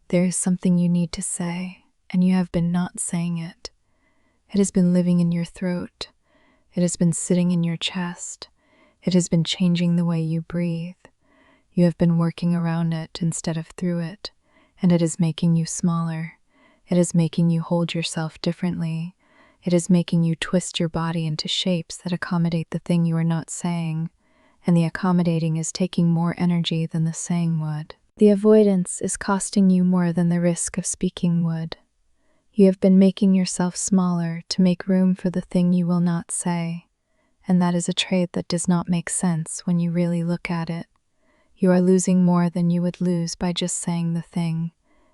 There is something you need to say, and you have been not saying it. It has been living in your throat. It has been sitting in your chest. It has been changing the way you breathe. You have been working around it instead of through it, and it is making you smaller. It is making you hold yourself differently. It is making you twist your body into shapes that accommodate the thing you are not saying, and the accommodating is taking more energy than the saying would. The avoidance is costing you more than the risk of speaking would. You have been making yourself smaller to make room for the thing you will not say, and that is a trade that does not make sense when you really look at it. You are losing more than you would lose by just saying the thing.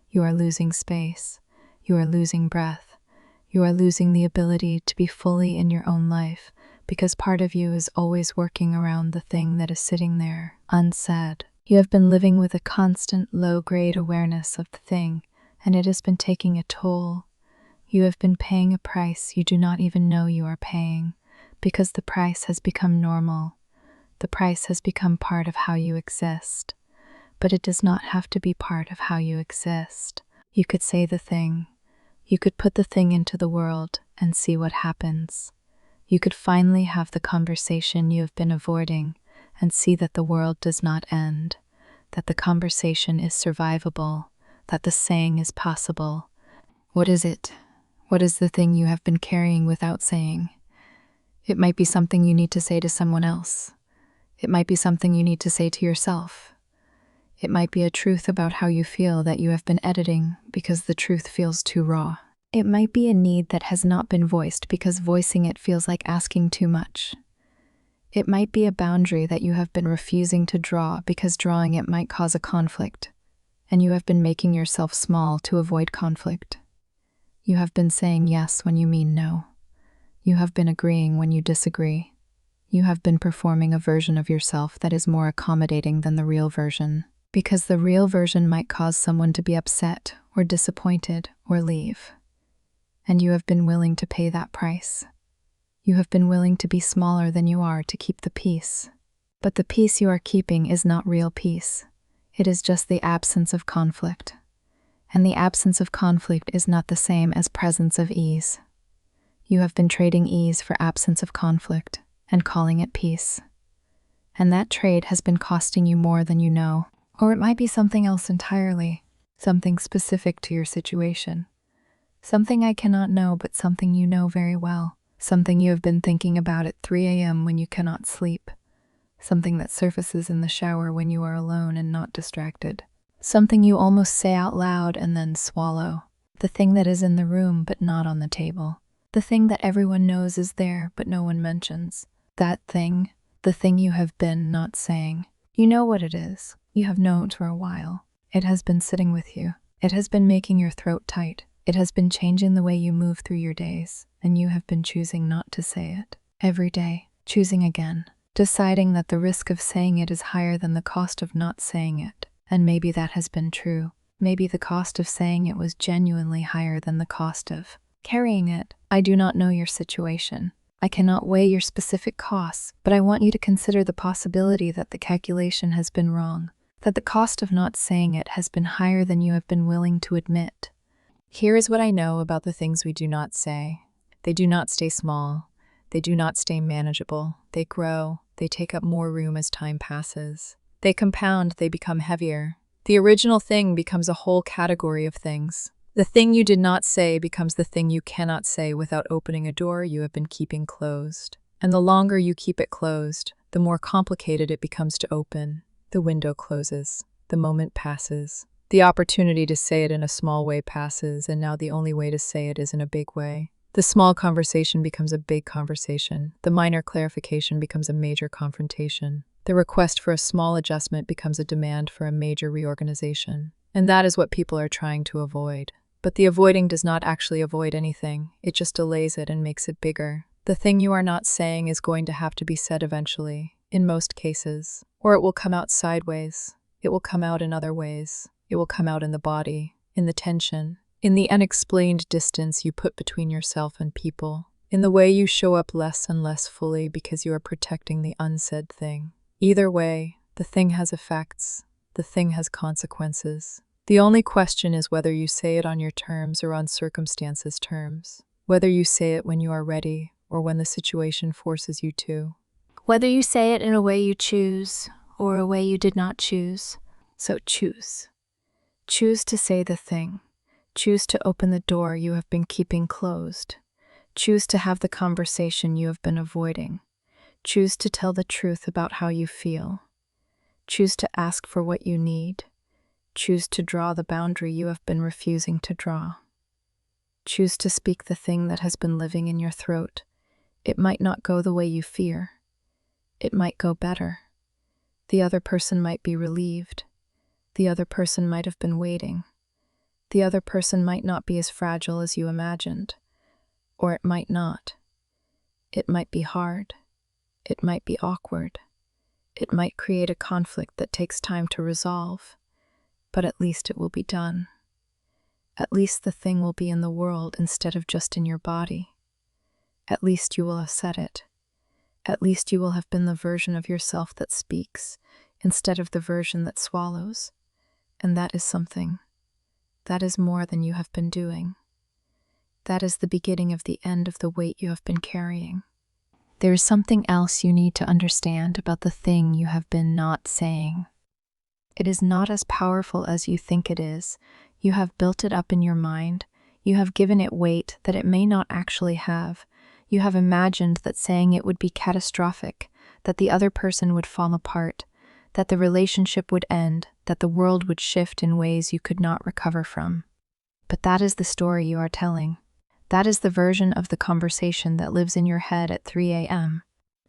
You are losing space. You are losing breath. You are losing the ability to be fully in your own life because part of you is always working around the thing that is sitting there, unsaid. You have been living with a constant low-grade awareness of the thing, and it has been taking a toll. You have been paying a price you do not even know you are paying, because the price has become normal. The price has become part of how you exist. But it does not have to be part of how you exist. You could say the thing. You could put the thing into the world and see what happens. You could finally have the conversation you have been avoiding and see that the world does not end, that the conversation is survivable, that the saying is possible. What is it? What is the thing you have been carrying without saying? It might be something you need to say to someone else. It might be something you need to say to yourself. It might be a truth about how you feel that you have been editing because the truth feels too raw. It might be a need that has not been voiced because voicing it feels like asking too much. It might be a boundary that you have been refusing to draw because drawing it might cause a conflict, and you have been making yourself small to avoid conflict. You have been saying yes when you mean no. You have been agreeing when you disagree. You have been performing a version of yourself that is more accommodating than the real version, because the real version might cause someone to be upset or disappointed or leave. And you have been willing to pay that price. You have been willing to be smaller than you are to keep the peace. But the peace you are keeping is not real peace. It is just the absence of conflict. And the absence of conflict is not the same as presence of ease. You have been trading ease for absence of conflict and calling it peace. And that trade has been costing you more than you know. Or it might be something else entirely, something specific to your situation. Something I cannot know, but something you know very well. Something you have been thinking about at 3 a.m. when you cannot sleep. Something that surfaces in the shower when you are alone and not distracted. Something you almost say out loud and then swallow. The thing that is in the room but not on the table. The thing that everyone knows is there but no one mentions. That thing, the thing you have been not saying. You know what it is. You have known for a while. It has been sitting with you. It has been making your throat tight. It has been changing the way you move through your days, and you have been choosing not to say it. Every day, choosing again. Deciding that the risk of saying it is higher than the cost of not saying it. And maybe that has been true. Maybe the cost of saying it was genuinely higher than the cost of carrying it. I do not know your situation. I cannot weigh your specific costs, but I want you to consider the possibility that the calculation has been wrong, that the cost of not saying it has been higher than you have been willing to admit. Here is what I know about the things we do not say. They do not stay small. They do not stay manageable. They grow. They take up more room as time passes. They compound. They become heavier. The original thing becomes a whole category of things. The thing you did not say becomes the thing you cannot say without opening a door you have been keeping closed. And the longer you keep it closed, the more complicated it becomes to open. The window closes. The moment passes. The opportunity to say it in a small way passes, and now the only way to say it is in a big way. The small conversation becomes a big conversation. The minor clarification becomes a major confrontation. The request for a small adjustment becomes a demand for a major reorganization. And that is what people are trying to avoid. But the avoiding does not actually avoid anything. It just delays it and makes it bigger. The thing you are not saying is going to have to be said eventually, in most cases. Or it will come out sideways. It will come out in other ways. It will come out in the body, in the tension, in the unexplained distance you put between yourself and people, in the way you show up less and less fully because you are protecting the unsaid thing. Either way, the thing has effects, the thing has consequences. The only question is whether you say it on your terms or on circumstances' terms, whether you say it when you are ready or when the situation forces you to. Whether you say it in a way you choose or a way you did not choose. So choose. Choose to say the thing. Choose to open the door you have been keeping closed. Choose to have the conversation you have been avoiding. Choose to tell the truth about how you feel. Choose to ask for what you need. Choose to draw the boundary you have been refusing to draw. Choose to speak the thing that has been living in your throat. It might not go the way you fear. It might go better. The other person might be relieved. The other person might have been waiting. The other person might not be as fragile as you imagined. Or it might not. It might be hard. It might be awkward. It might create a conflict that takes time to resolve. But at least it will be done. At least the thing will be in the world instead of just in your body. At least you will have said it. At least you will have been the version of yourself that speaks, instead of the version that swallows. And that is something. That is more than you have been doing. That is the beginning of the end of the weight you have been carrying. There is something else you need to understand about the thing you have been not saying. It is not as powerful as you think it is. You have built it up in your mind. You have given it weight that it may not actually have. You have imagined that saying it would be catastrophic, that the other person would fall apart, that the relationship would end, that the world would shift in ways you could not recover from. But that is the story you are telling. That is the version of the conversation that lives in your head at 3 a.m.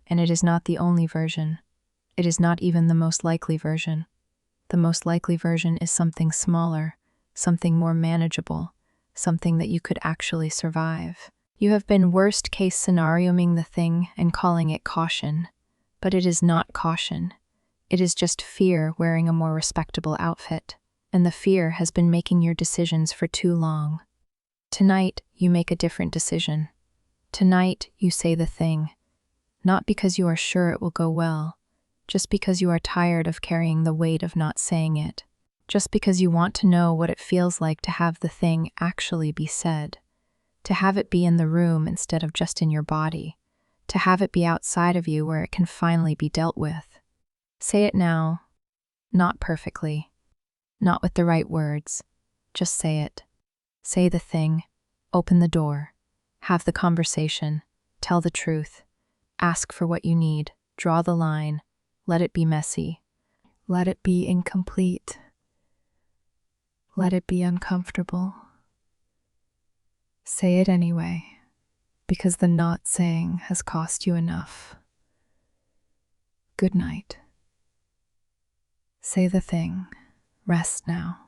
And it is not the only version. It is not even the most likely version. The most likely version is something smaller, something more manageable, something that you could actually survive. You have been worst-case scenarioing the thing and calling it caution. But it is not caution. It is just fear wearing a more respectable outfit. And the fear has been making your decisions for too long. Tonight, you make a different decision. Tonight, you say the thing. Not because you are sure it will go well, just because you are tired of carrying the weight of not saying it. Just because you want to know what it feels like to have the thing actually be said. To have it be in the room instead of just in your body. To have it be outside of you where it can finally be dealt with. Say it now. Not perfectly. Not with the right words. Just say it. Say the thing. Open the door. Have the conversation. Tell the truth. Ask for what you need. Draw the line. Let it be messy. Let it be incomplete. Let it be uncomfortable. Say it anyway, because the not saying has cost you enough. Good night. Say the thing. Rest now.